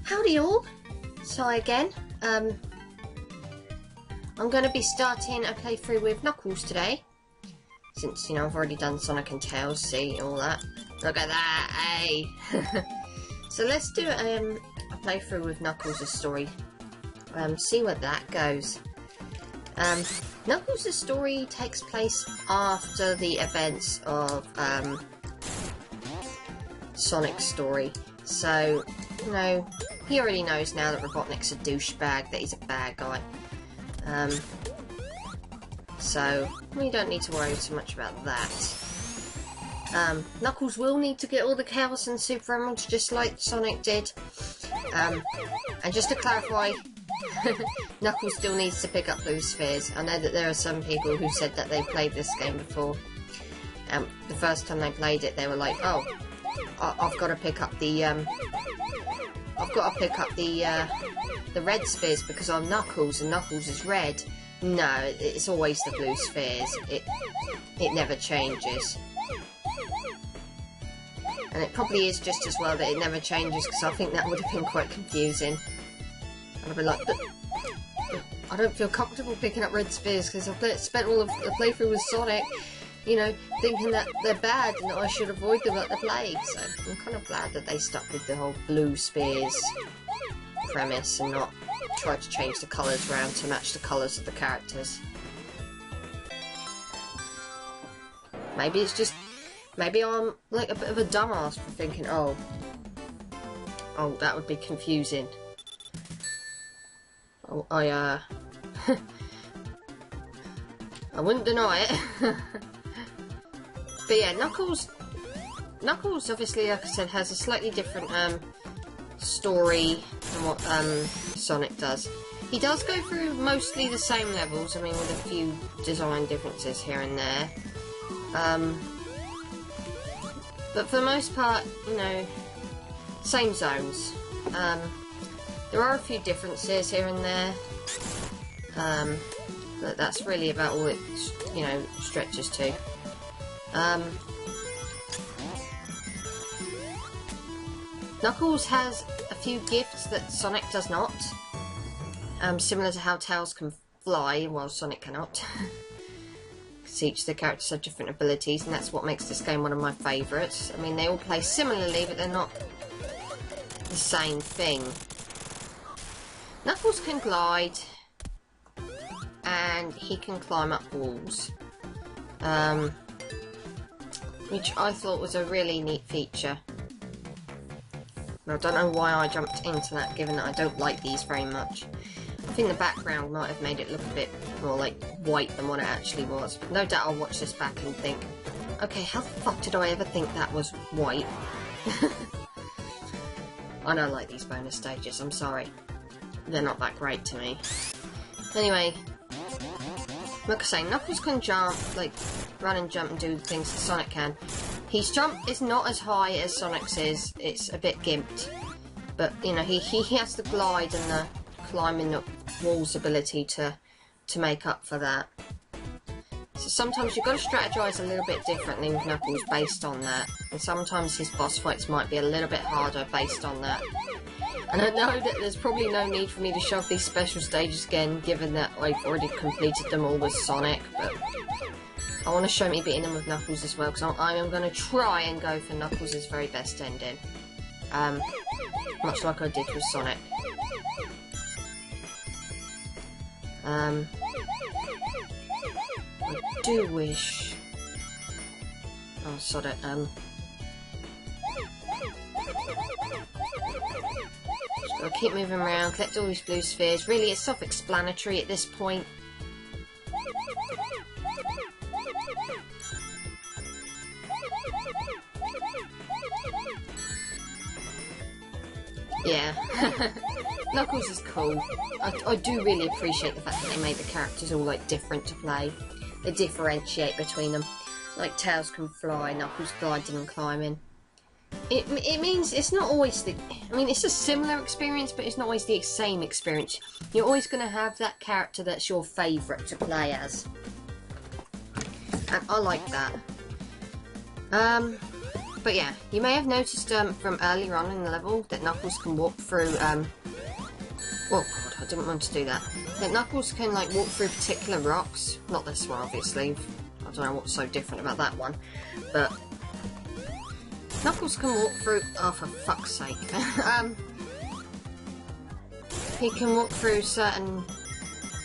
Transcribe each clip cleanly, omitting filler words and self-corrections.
Howdy all! So again, I'm going to be starting a playthrough with Knuckles today. Since, you know, I've already done Sonic and Tails, see, all that. Look at that, hey! So let's do a playthrough with Knuckles' story. See where that goes. Knuckles' story takes place after the events of Sonic's story. So, you know, he already knows now that Robotnik's a douchebag, that he's a bad guy. So, we don't need to worry too much about that. Knuckles will need to get all the Chaos and Super Emeralds just like Sonic did. And just to clarify, Knuckles still needs to pick up Blue Spheres. I know that there are some people who said that they played this game before. The first time they played it, they were like, "Oh, I've got to pick up the the red spheres because I'm Knuckles and Knuckles is red." No, it's always the blue spheres. It never changes. And it probably is just as well that it never changes, because I think that would have been quite confusing. I'd be like, but I don't feel comfortable picking up red spheres because I've spent all of the playthrough with Sonic, you know, thinking that they're bad and that I should avoid them like the plague. So I'm kind of glad that they stuck with the whole blue spheres premise and not tried to change the colours around to match the colours of the characters. Maybe it's just... maybe I'm like a bit of a dumbass for thinking, oh, that would be confusing. Oh, I wouldn't deny it. But yeah, Knuckles obviously, like I said, has a slightly different story than what Sonic does. He does go through mostly the same levels, I mean, with a few design differences here and there. But for the most part, you know, same zones. There are a few differences here and there. But that's really about all it, you know, stretches to. Knuckles has a few gifts that Sonic does not. Similar to how Tails can fly, while Sonic cannot. Because each of the characters have different abilities, and that's what makes this game one of my favourites. I mean, they all play similarly, but they're not the same thing. Knuckles can glide, and he can climb up walls. Which I thought was a really neat feature. I don't know why I jumped into that, given that I don't like these very much. I think the background might have made it look a bit more like white than what it actually was. But no doubt I'll watch this back and think, okay, how the fuck did I ever think that was white? I don't like these bonus stages, I'm sorry. They're not that great to me. Anyway, like I say, Knuckles can jump, like run and jump and do things that Sonic can. His jump is not as high as Sonic's is, it's a bit gimped. But, you know, he has the glide and the climbing up walls ability to make up for that. So sometimes you've got to strategize a little bit differently with Knuckles based on that. And sometimes his boss fights might be a little bit harder based on that. And I know that there's probably no need for me to shove these special stages again, given that I've already completed them all with Sonic, but I want to show me beating them with Knuckles as well, because I am going to try and go for Knuckles' very best ending. Much like I did with Sonic. I do wish... oh, sod it, just gotta keep moving around, collect all these blue spheres. Really, it's self-explanatory at this point. Yeah. Knuckles is cool. I do really appreciate the fact that they made the characters all, like, different to play. They differentiate between them. Like, Tails can fly, Knuckles gliding and climbing. It means it's not always the... I mean, it's a similar experience, but it's not always the same experience. You're always going to have that character that's your favourite to play as. And I like that. But yeah, you may have noticed from earlier on in the level that Knuckles can walk through, oh god, I didn't want to do that. That Knuckles can like walk through particular rocks. Not this one, obviously. I don't know what's so different about that one. But Knuckles can walk through, oh for fuck's sake. He can walk through certain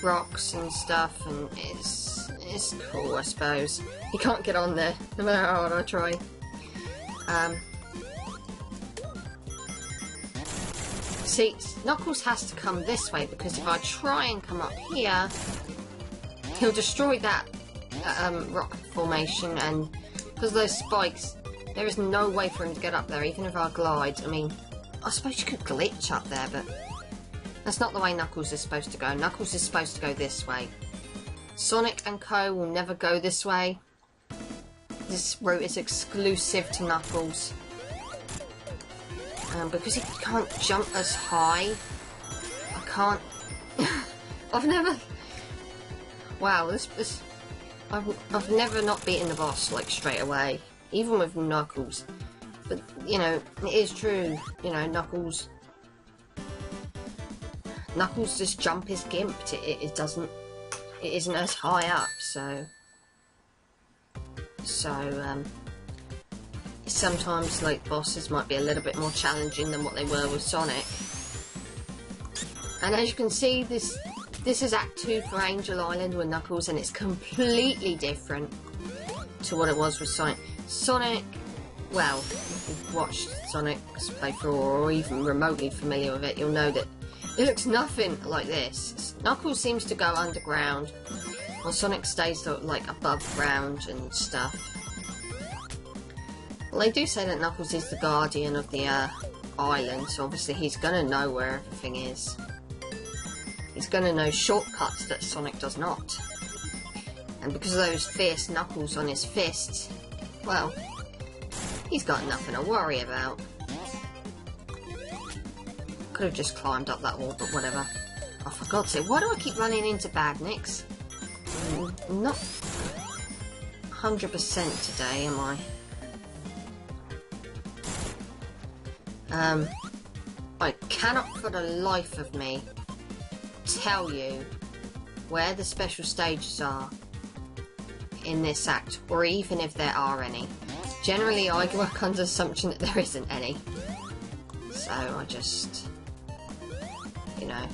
rocks and stuff, and it's cool, I suppose. He can't get on there, no matter how hard I try. See, Knuckles has to come this way, because if I try and come up here, he'll destroy that rock formation, and because of those spikes, there is no way for him to get up there, even if I glide. I mean, I suppose you could glitch up there, but that's not the way Knuckles is supposed to go. Knuckles is supposed to go this way. Sonic and Co. will never go this way. This route is exclusive to Knuckles. Because he can't jump as high, I can't... I've never... Wow, I've never not beaten the boss, like, straight away. Even with Knuckles. But, you know, it is true. You know, Knuckles just jump is gimped. It isn't as high up, so sometimes like bosses might be a little bit more challenging than what they were with Sonic. And as you can see, this is Act 2 for Angel Island with Knuckles, and it's completely different to what it was with Sonic. Sonic, well, if you've watched Sonic's playthrough or even remotely familiar with it, you'll know that it looks nothing like this. Knuckles seems to go underground, while Sonic stays like above ground and stuff. Well, they do say that Knuckles is the guardian of the island, so obviously he's gonna know where everything is. He's gonna know shortcuts that Sonic does not. And because of those fierce knuckles on his fists, well, he's got nothing to worry about. Could have just climbed up that wall, but whatever. Oh, for God's sake, why do I keep running into badniks? I'm not 100% today, am I? I cannot for the life of me tell you where the special stages are in this act, or even if there are any. Generally, I work under the assumption that there isn't any. So I just, you know,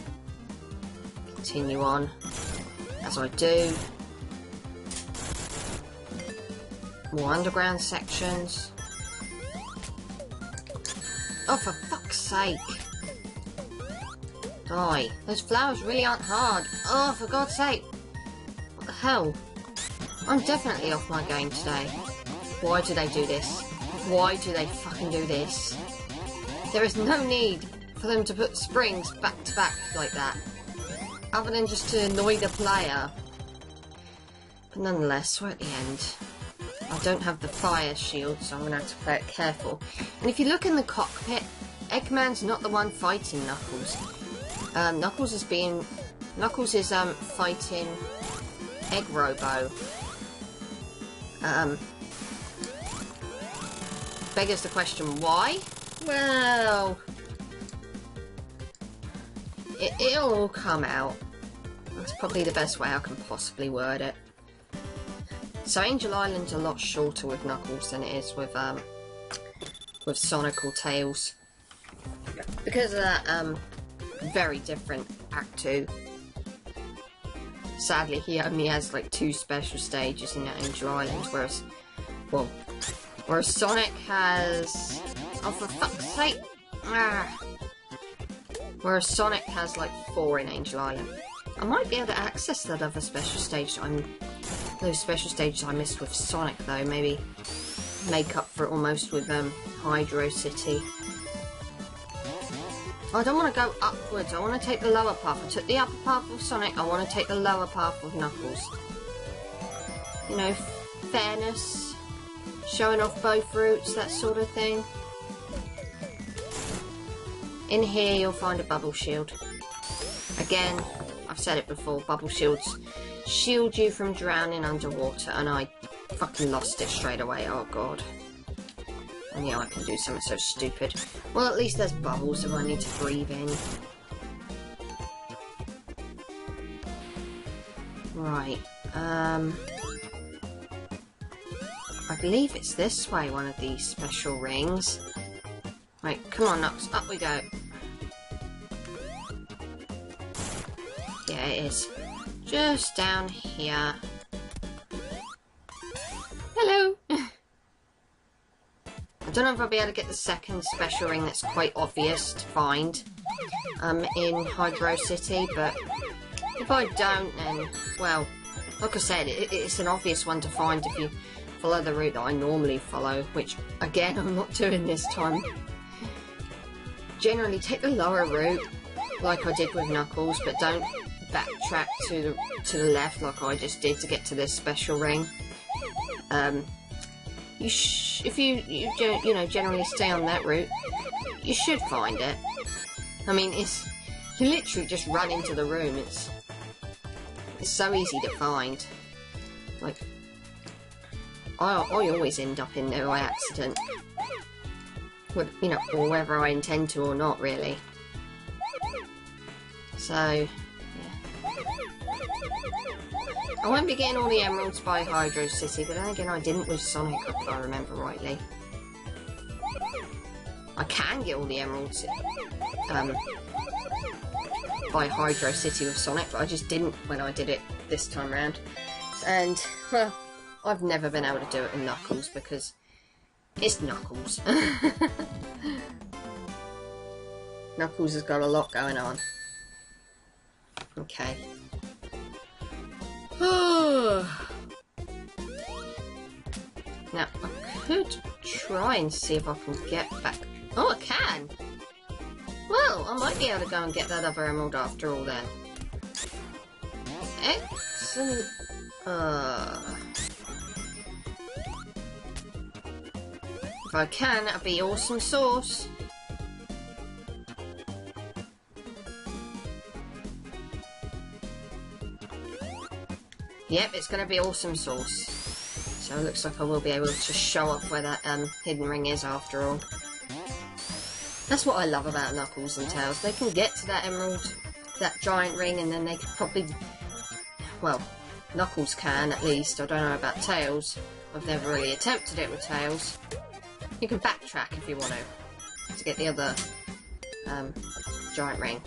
continue on as I do. More underground sections. Oh, for fuck's sake. Die. Those flowers really aren't hard. Oh, for God's sake. What the hell? I'm definitely off my game today. Why do they do this? Why do they fucking do this? There is no need for them to put springs back to back like that. Other than just to annoy the player. But nonetheless, we're at the end. I don't have the fire shield, so I'm going to have to play it careful. And if you look in the cockpit, Eggman's not the one fighting Knuckles. Knuckles is fighting Egg Robo. Beggars the question, why? Well, it'll all come out. That's probably the best way I can possibly word it. So Angel Island's a lot shorter with Knuckles than it is with Sonic or Tails. Because of that, very different Act 2. Sadly, he only has like 2 special stages in Angel Island, whereas Sonic has... Oh, for fuck's sake! Whereas Sonic has like 4 in Angel Island. I might be able to access that other special stage those special stages I missed with Sonic, though. Maybe make up for it almost with Hydro City. I don't want to go upwards. I want to take the lower path. I took the upper path with Sonic. I want to take the lower path with Knuckles. You know, fairness, showing off both routes, that sort of thing. In here, you'll find a bubble shield. Again, I've said it before, bubble shields shield you from drowning underwater, and I fucking lost it straight away. Oh god. And yeah, I can do something so stupid. Well, at least there's bubbles if I need to breathe in. Right, I believe it's this way, one of these special rings. Right, come on, Nux, up we go. Yeah, it is. Just down here. Hello! I don't know if I'll be able to get the second special ring that's quite obvious to find in Hydro City, but if I don't, then, well, like I said, it's an obvious one to find if you follow the route that I normally follow, which, again, I'm not doing this time. Generally, take the lower route, like I did with Knuckles, but don't backtrack to the left like I just did to get to this special ring. If you know, generally stay on that route, you should find it. I mean, you literally just run into the room. It's so easy to find. Like, I always end up in there by accident. You know, or whether I intend to or not, really. So, yeah. I won't be getting all the emeralds by Hydro City, but then again, I didn't with Sonic, if I remember rightly. I can get all the emeralds by Hydro City with Sonic, but I just didn't when I did it this time round. And, well, I've never been able to do it with Knuckles because it's Knuckles. Knuckles has got a lot going on. Okay. Now, I could try and see if I can get back. Oh, I can! Well, I might be able to go and get that other emerald after all then. Excellent. If I can, that'd be awesome sauce. Yep, it's going to be awesome sauce. So it looks like I will be able to show off where that hidden ring is after all. That's what I love about Knuckles and Tails. They can get to that emerald, that giant ring, and then they can probably... Well, Knuckles can, at least. I don't know about Tails. I've never really attempted it with Tails. You can backtrack if you want to get the other giant ring.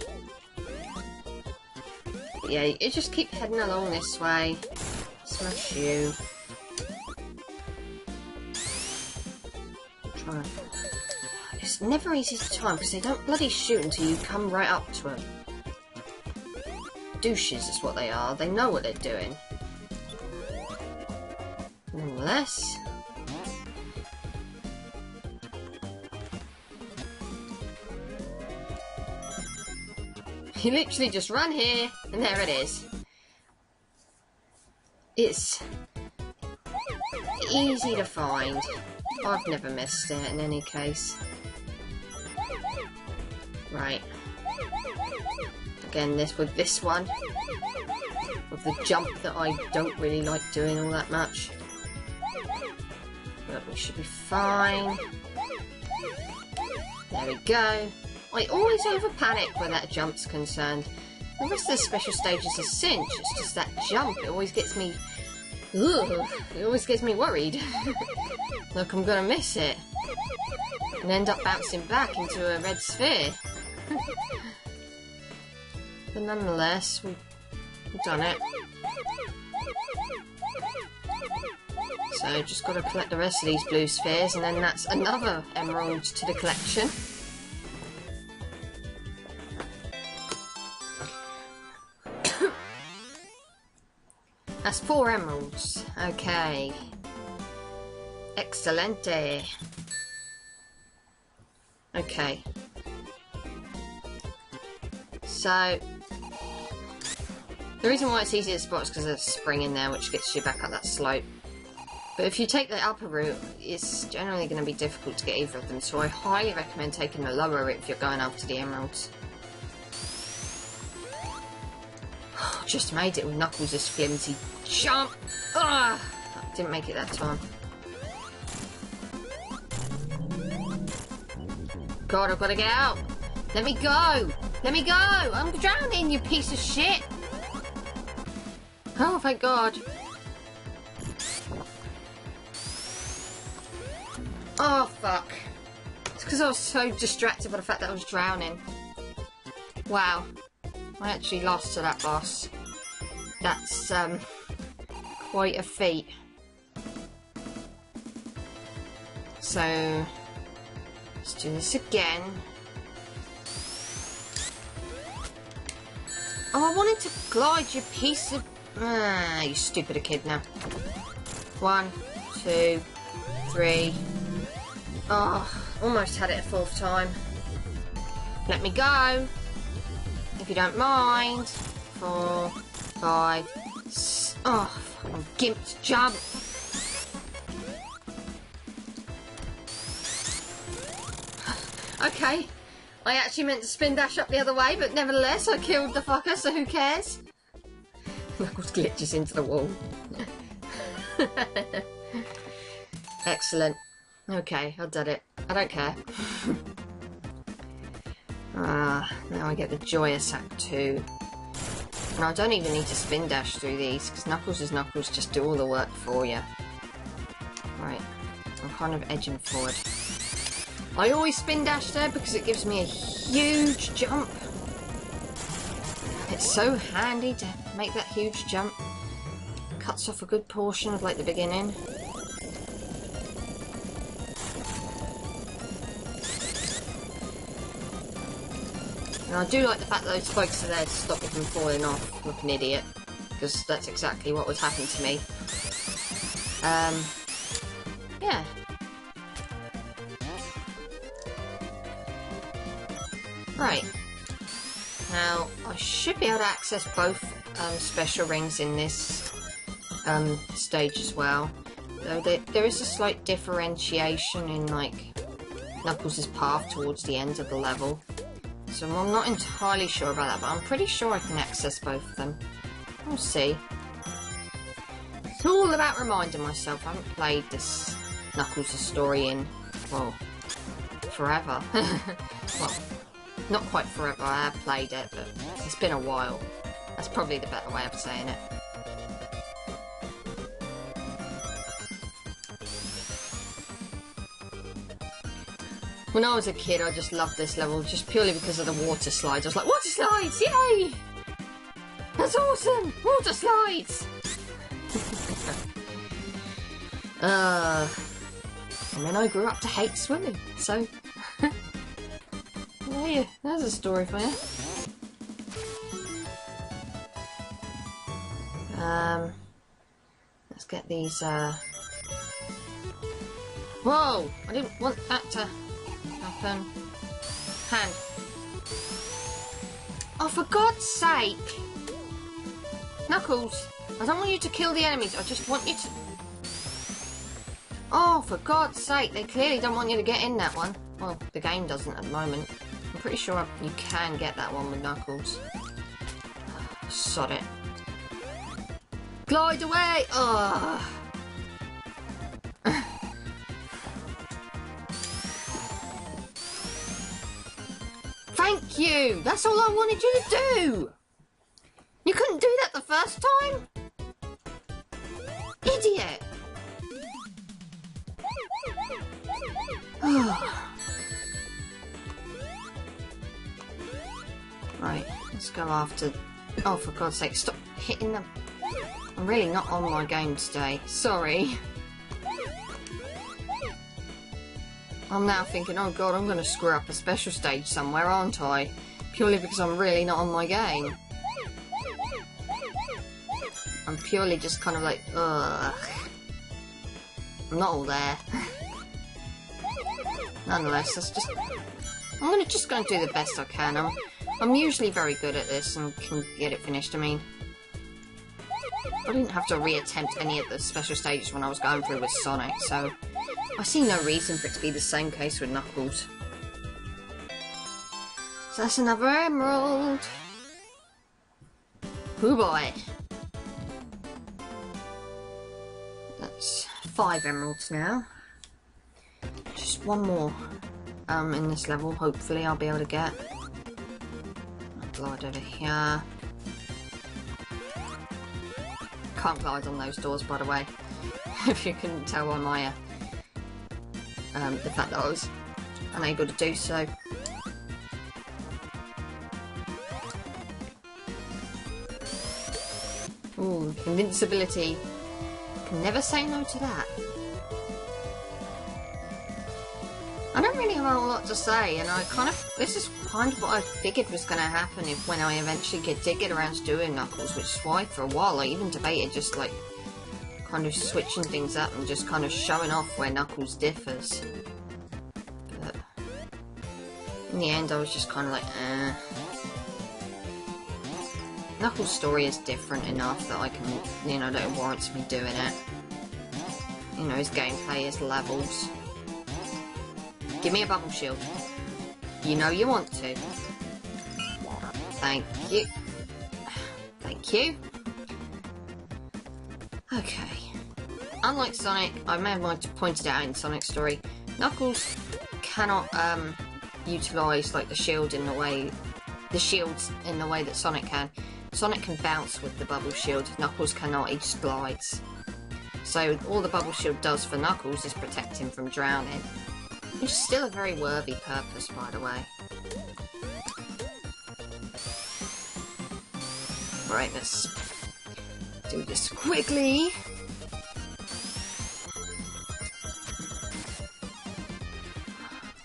But yeah, you just keep heading along this way. Smash you. It's never easy to time because they don't bloody shoot until you come right up to them. Douches is what they are. They know what they're doing. Nonetheless. You literally just run here, and there it is. It's easy to find. I've never missed it in any case. Right. Again, with this one, with the jump that I don't really like doing all that much. But we should be fine. There we go. I always over-panic where that jump's concerned. The rest of the special stages are cinch. It's just that jump. It always gets me... Ugh, it always gets me worried. Look, I'm gonna miss it. And end up bouncing back into a red sphere. But nonetheless, we've done it. So, just gotta collect the rest of these blue spheres, and then that's another emerald to the collection. That's 4 emeralds. Okay. Excelente. Okay. So, the reason why it's easy to spot is because there's a spring in there which gets you back up that slope. But if you take the upper route, it's generally going to be difficult to get either of them, so I highly recommend taking the lower route if you're going after the emeralds. Just made it with Knuckles' flimsy jump. Didn't make it that time. God, I've got to get out. Let me go. Let me go. I'm drowning, you piece of shit. Oh, thank God. Oh, fuck. It's because I was so distracted by the fact that I was drowning. Wow. I actually lost to that boss. That's, quite a feat. So, let's do this again. Oh, I wanted to glide, you piece of... Ah, you stupid Echidna. 1, 2, 3. Oh, almost had it a 4th time. Let me go. If you don't mind. 4, 5, 6. Oh, fucking gimped jump. Okay. I actually meant to spin dash up the other way, but nevertheless, I killed the fucker, so who cares? Knuckles glitches into the wall. Excellent. Okay, I've done it. I don't care. Now I get the joyous Act 2. And I don't even need to spin dash through these, because Knuckles is Knuckles, just do all the work for you. Right, I'm kind of edging forward. I always spin dash there because it gives me a huge jump. It's so handy to make that huge jump. Cuts off a good portion of like the beginning. And I do like the fact that those spikes are there to stop me from falling off like an idiot. Because that's exactly what would happen to me. Yeah. Right. Now, I should be able to access both special rings in this stage as well. Though there is a slight differentiation in, like, Knuckles' path towards the end of the level. So I'm not entirely sure about that, but I'm pretty sure I can access both of them. We'll see. It's all about reminding myself. I haven't played this Knuckles' story in, well, forever. Well, not quite forever, I have played it, but it's been a while. That's probably the better way of saying it. When I was a kid, I just loved this level, just purely because of the water slides. I was like, water slides, yay! That's awesome! Water slides! And then I grew up to hate swimming, so... There you, there's a story for you. Let's get these, Whoa! I didn't want that to happen. Hand. Oh, for God's sake! Knuckles, I don't want you to kill the enemies, I just want you to... Oh, for God's sake, they clearly don't want you to get in that one. Well, the game doesn't at the moment. I'm pretty sure you can get that one with Knuckles. Sod it. Glide away! Ugh. Thank you! That's all I wanted you to do! You couldn't do that the first time? Idiot! Right, let's go after... Oh, for God's sake, stop hitting them. I'm really not on my game today. Sorry. I'm now thinking, oh God, I'm going to screw up a special stage somewhere, aren't I? Purely because I'm really not on my game. I'm purely just kind of like, ugh. I'm not all there. Nonetheless, that's just... I'm just going to do the best I can. I'm usually very good at this and can get it finished. I mean, I didn't have to reattempt any of the special stages when I was going through with Sonic, so I see no reason for it to be the same case with Knuckles. So that's another emerald. Oh boy. That's 5 emeralds now. Just one more. in this level. Hopefully I'll be able to get. I'll glide over here. Can't glide on those doors, by the way. If you couldn't tell by my the fact that I was unable to do so. Ooh, invincibility. Can never say no to that. I don't really have a lot to say, and this is kind of what I figured was going to happen when I eventually get around to doing Knuckles, which is why for a while I even debated just like kind of switching things up and just kind of showing off where Knuckles differs. But in the end I was just kind of like, Knuckles' story is different enough that I can, you know, that it warrants me doing it. You know, his gameplay is levels. Give me a bubble shield. You know you want to. Thank you. Thank you. Okay. Unlike Sonic, I may have pointed out in Sonic's story, Knuckles cannot utilise like the shields in the way that Sonic can. Sonic can bounce with the bubble shield. Knuckles cannot. He just glides. So all the bubble shield does for Knuckles is protect him from drowning. Which is still a very worthy purpose, by the way. Right, let's do this quickly.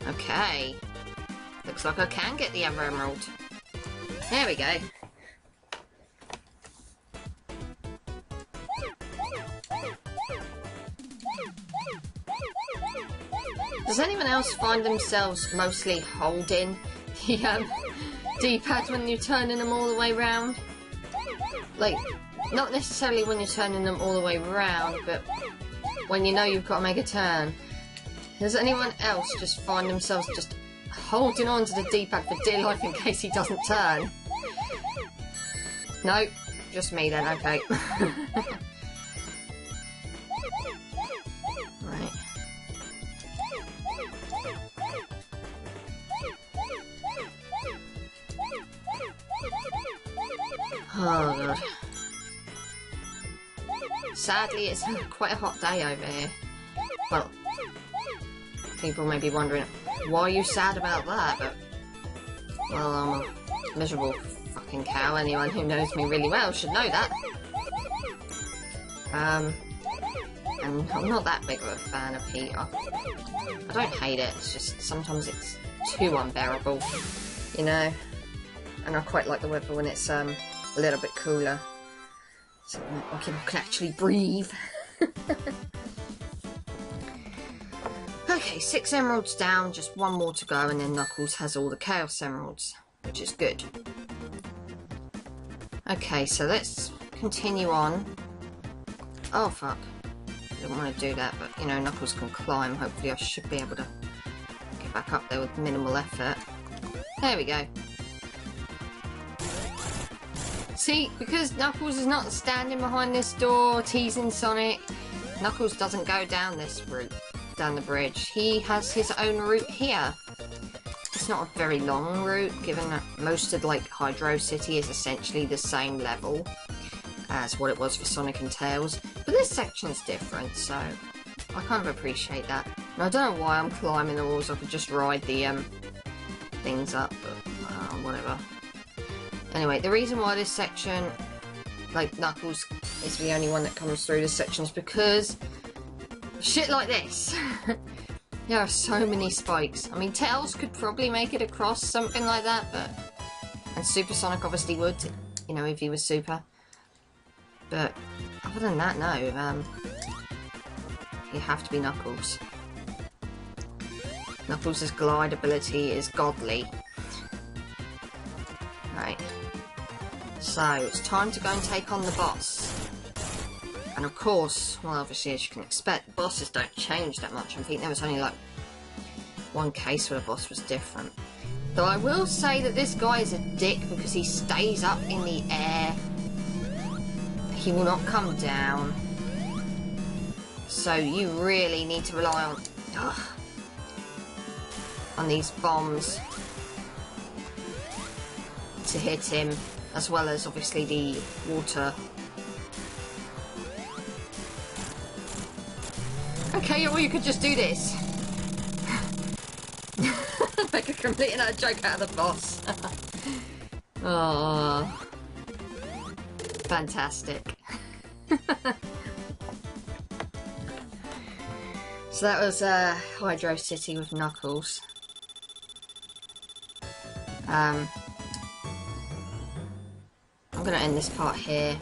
Okay. Looks like I can get the other emerald. There we go. Does anyone else find themselves mostly holding the D-pad when you're turning them all the way round? Like, not necessarily when you're turning them all the way round, but when you know you've got to make a turn. Does anyone else just find themselves just holding on to the D-pad for dear life in case he doesn't turn? No, just me then, okay. Right. Oh god. Sadly, it's quite a hot day over here. Well, people may be wondering, why are you sad about that? But, well, I'm a miserable fucking cow. Anyone who knows me really well should know that. And I'm not that big of a fan of heat. I don't hate it, it's just sometimes it's too unbearable, you know? And I quite like the weather when it's a little bit cooler, so I can actually breathe. Okay, 6 emeralds down, just 1 more to go, and then Knuckles has all the Chaos Emeralds, which is good. Okay, so let's continue on. Oh fuck, I didn't want to do that, but you know, Knuckles can climb. Hopefully I should be able to get back up there with minimal effort. There we go. See, because Knuckles is not standing behind this door teasing Sonic, Knuckles doesn't go down this route, down the bridge. He has his own route here. It's not a very long route, given that most of like Hydro City is essentially the same level as what it was for Sonic and Tails. But this section's different, so I kind of appreciate that. And I don't know why I'm climbing the walls. I could just ride the things up, but whatever. Anyway, the reason why this section, like Knuckles, is the only one that comes through this section is because shit like this. There are so many spikes. I mean, Tails could probably make it across something like that, but... And Supersonic obviously would, you know, if he was super. But other than that, no. You have to be Knuckles. Knuckles' glide ability is godly. Right. So, it's time to go and take on the boss. And of course, well obviously as you can expect, bosses don't change that much. I think there was only like one case where the boss was different. Though I will say that this guy is a dick because he stays up in the air. He will not come down. So you really need to rely on... Ugh. on these bombs to hit him, as well as obviously the water. Okay, or you could just do this. Make a complete and utter joke out of the boss. Oh, fantastic. So that was Hydro City with Knuckles. I'm going to end this part here.